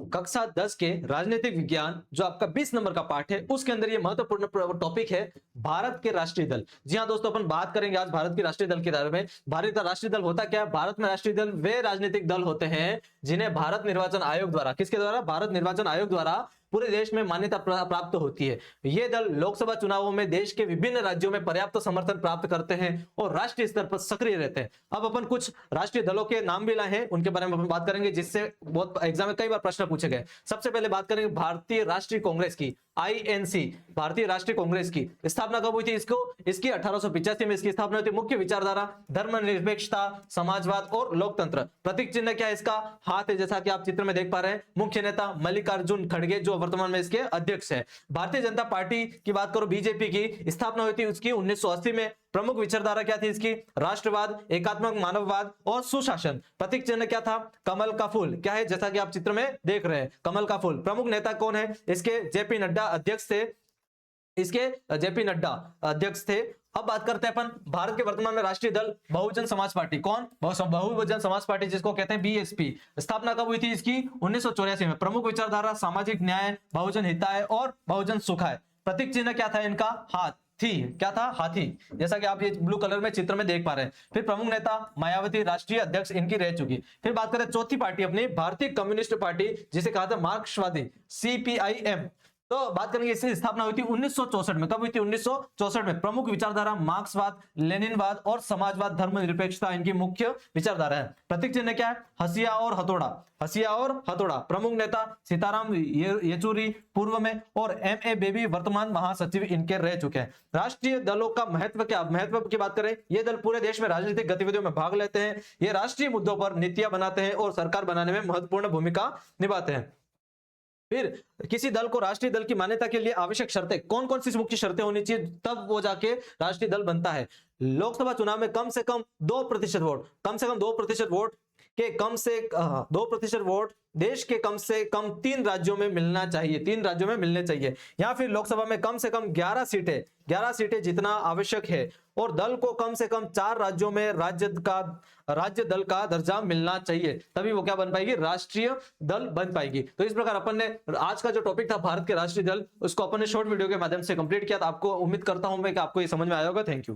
कक्षा 10 के राजनीतिक विज्ञान जो आपका 20 नंबर का पाठ है उसके अंदर ये महत्वपूर्ण टॉपिक है भारत के राष्ट्रीय दल। जी हाँ दोस्तों, अपन बात करेंगे आज भारत के राष्ट्रीय दल के बारे में। भारत का राष्ट्रीय दल होता क्या है? भारत में राष्ट्रीय दल वे राजनीतिक दल होते हैं जिन्हें भारत निर्वाचन आयोग द्वारा, किसके द्वारा? भारत निर्वाचन आयोग द्वारा पूरे देश में मान्यता प्राप्त होती है। ये दल लोकसभा चुनावों में देश के विभिन्न राज्यों में पर्याप्त समर्थन प्राप्त करते हैं और राष्ट्रीय स्तर पर सक्रिय रहते हैं। अब अपन कुछ राष्ट्रीय दलों के नाम भी लाए हैं, उनके बारे में अपन बात करेंगे जिससे बहुत एग्जाम में कई बार प्रश्न पूछे गए। सबसे पहले बात करेंगे भारतीय राष्ट्रीय कांग्रेस की, आईएनसी, भारतीय राष्ट्रीय कांग्रेस की स्थापना कब हुई थी? इसकी 1885 में इसकी स्थापना हुई थी। मुख्य विचारधारा धर्मनिरपेक्षता, समाजवाद और लोकतंत्र। प्रतीक चिन्ह क्या है इसका? हाथ है, जैसा कि आप चित्र में देख पा रहे हैं। मुख्य नेता मल्लिकार्जुन खड़गे जो वर्तमान में इसके अध्यक्ष है। भारतीय जनता पार्टी की बात करो, बीजेपी की स्थापना हुई थी उसकी 1980 में। प्रमुख विचारधारा क्या थी इसकी? राष्ट्रवाद, एकात्मक मानववाद और सुशासन। प्रतीक चिन्ह क्या था? कमल का फूल। क्या है? जैसा कि आप चित्र में देख रहे हैं, कमल का फूल। प्रमुख नेता कौन है इसके? जेपी नड्डा अध्यक्ष थे। इसके जेपी नड्डा अध्यक्ष थे। अब बात करते हैं अपन भारत के वर्तमान में राष्ट्रीय दल बहुजन समाज पार्टी। कौन? बहुजन समाज पार्टी, जिसको कहते हैं बीएसपी। स्थापना कब हुई थी इसकी? 1984 में। प्रमुख विचारधारा सामाजिक न्याय, बहुजन हिताय और बहुजन सुखाय। प्रतीक चिन्ह क्या था इनका? हाथी। क्या था? हाथी, जैसा कि आप ये ब्लू कलर में चित्र में देख पा रहे हैं। फिर प्रमुख नेता मायावती राष्ट्रीय अध्यक्ष इनकी रह चुकी। फिर बात करें चौथी पार्टी अपनी भारतीय कम्युनिस्ट पार्टी, जिसे कहा था मार्क्सवादी, सीपीआईएम। तो बात करेंगे, इसकी स्थापना हुई थी 1964 में। कब हुई थी? 1964 में। प्रमुख विचारधारा मार्क्सवाद, लेनिनवाद और समाजवाद, धर्मनिरपेक्षता इनकी मुख्य विचारधारा है। प्रतीक चिन्ह क्या है? हसिया और हथौड़ा। हसिया और हथौड़ा। प्रमुख नेता सीताराम येचुरी पूर्व में और एमए बेबी वर्तमान महासचिव इनके रह चुके हैं। राष्ट्रीय दलों का महत्व क्या? महत्व की बात करें, ये दल पूरे देश में राजनीतिक गतिविधियों में भाग लेते हैं। ये राष्ट्रीय मुद्दों पर नीतियां बनाते हैं और सरकार बनाने में महत्वपूर्ण भूमिका निभाते हैं। फिर किसी दल को राष्ट्रीय दल की मान्यता के लिए आवश्यक शर्तें, कौन कौन सी मुख्य शर्तें होनी चाहिए तब वो जाके राष्ट्रीय दल बनता है? लोकसभा चुनाव में कम से कम 2% वोट, कम से कम 2% वोट के कम से 2% वोट देश के कम से कम 3 राज्यों में मिलना चाहिए, 3 राज्यों में मिलने चाहिए। या फिर लोकसभा में कम से कम 11 सीटें जितना आवश्यक है और दल को कम से कम 4 राज्यों में राज्य दल का दर्जा मिलना चाहिए, तभी वो क्या बन पाएगी? राष्ट्रीय दल बन पाएगी। तो इस प्रकार अपन ने आज का जो टॉपिक था भारत के राष्ट्रीय दल, उसको अपन ने शॉर्ट वीडियो के माध्यम से कंप्लीट किया। तो आपको उम्मीद करता हूं मैं कि आपको ये समझ में आया होगा। Thank you.